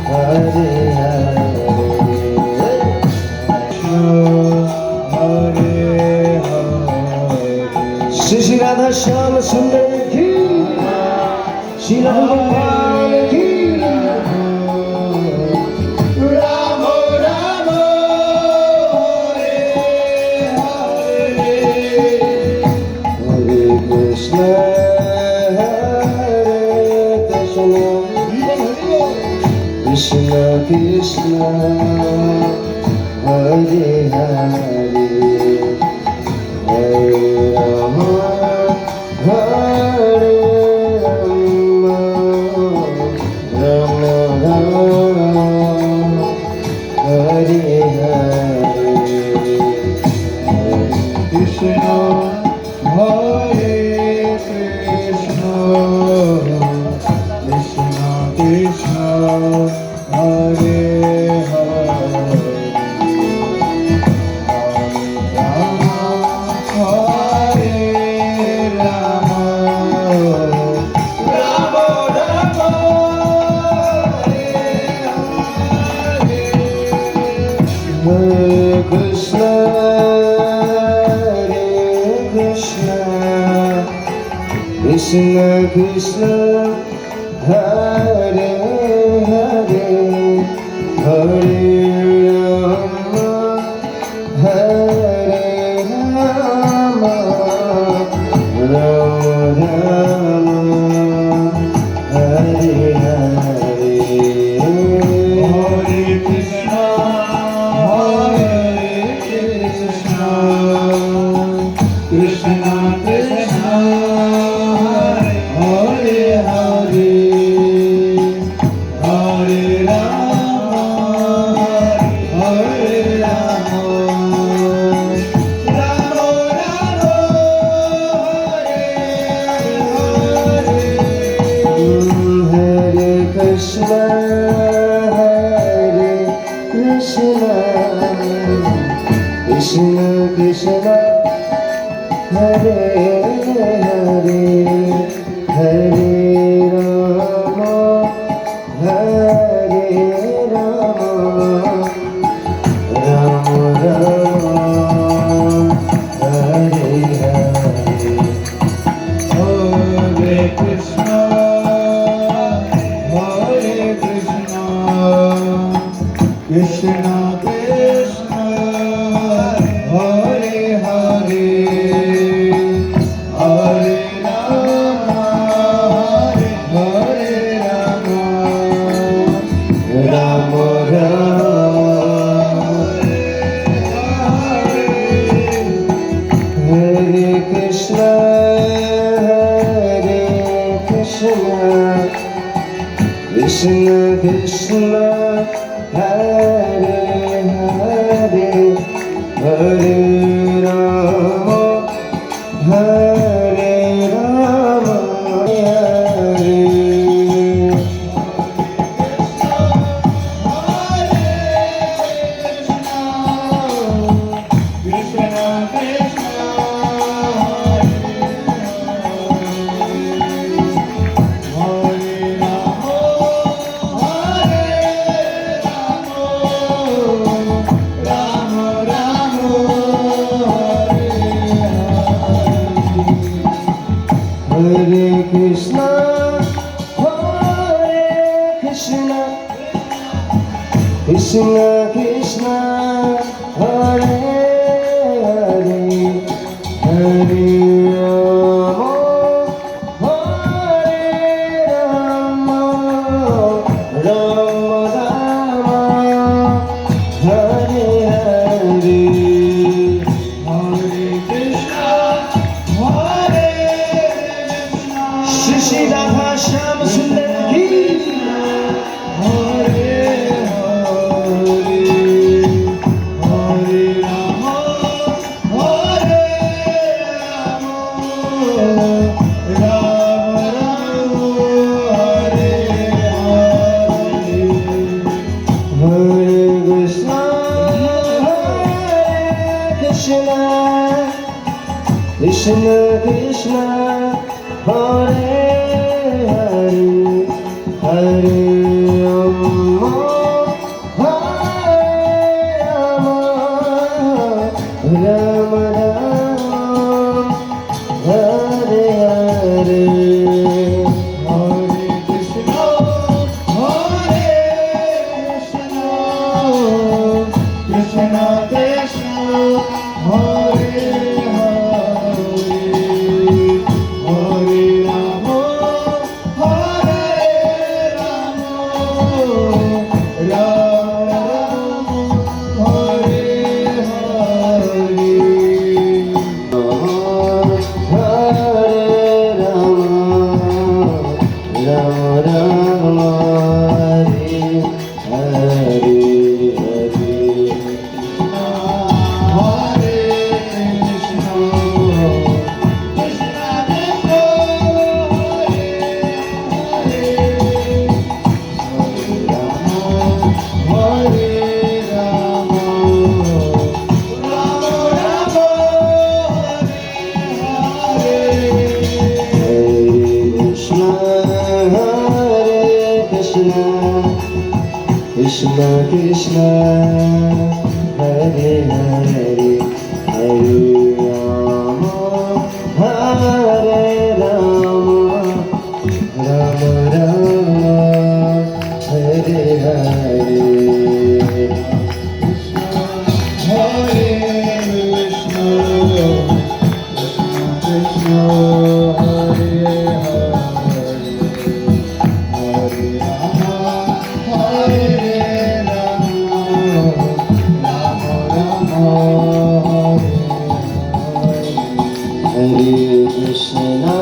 Hare Shri Shri Radha Shyam Sundar ki, Shri Radha Gopal ki. Rama Rama Hare Hare, Hare Krishna Hare Krishna, Krishna Krishna Hare Hare, Hare Rama Hare Rama, Rama Rama Hare Hare, Krishna Hare Krishna, Krishna Krishna Hare Hare, Rama Hare Rama, Rama Rama Hare Hare, Hare Krishna Hare Krishna, Krishna Krishna Hare Hare, Hare Rama Hare Rama, Rama Rama Hare Hare, Hare Krishna Hare Krishna, Krishna Krishna Hare Hare, Hare Rama Hare Rama, Rama Rama Hare Hare, Hare Krishna Hare Krishna, Krishna Krishna Hare Hare, Hare Rama Hare Rama, Rama Rama Hare Hare, Hare Krishna Hare Krishna, Krishna Krishna Hare Hare, Hare Rama Hare Rama, Rama Rama Hare Krishna Hare Krishna, Krishna Krishna Hare Hare, Hare Rama Hare Rama, Hare Krishna Krishna Hare Krishna Hare Krishna, Krishna Krishna Hare Hare, Hare Rama Hare Rama, Rama Rama Hare Hare, Hare Krishna Hare Krishna, Shri Shri Radha Shyam Sundar ki, Hare Hare, Hare Rama Hare Rama, Rama Rama Hare Hare, Hare Krishna Hare Krishna, Krishna Krishna Hare Hare, Hare Krishna Krishna Krishna Hare Hare Hare Rama Hare Rama Rama Rama Hare Hare Hare Krishna Krishna Hare Hare Hare Rama Hare Rama Rama Rama Hare Krishna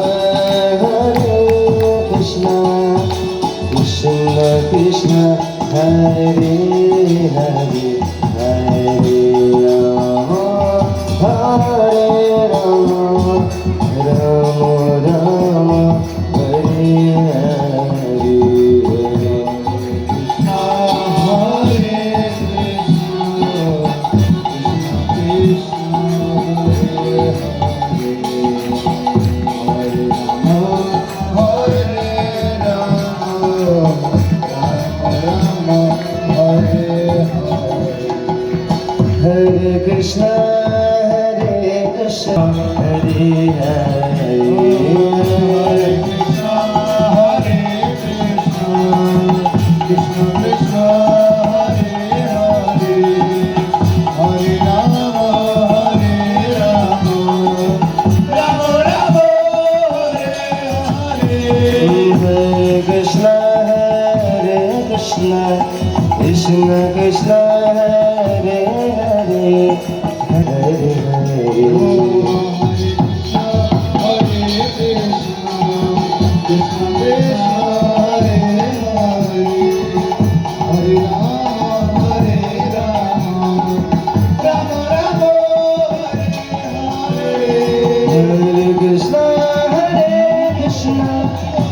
Hare Krishna Krishna Krishna Hare Hare Hare Rama Hare Rama Rama Rama Hare Hare Hare Krishna Hare Krishna Krishna Hare Krishna Hare Krishna Hare Hare Hare Krishna Hare Krishna Krishna Krishna Hare Hare Hare Rama Hare Rama Rama Rama Hare Hare Krishna Hare Krishna Krishna Krishna Hare Hare Hare Hare Krishna Krishna Hare Hare Hare Rama Hare Rama Rama Rama Hare Hare Krishna Hare Krishna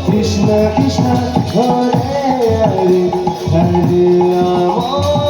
Krishna Krishna Hare Hare Hare Rama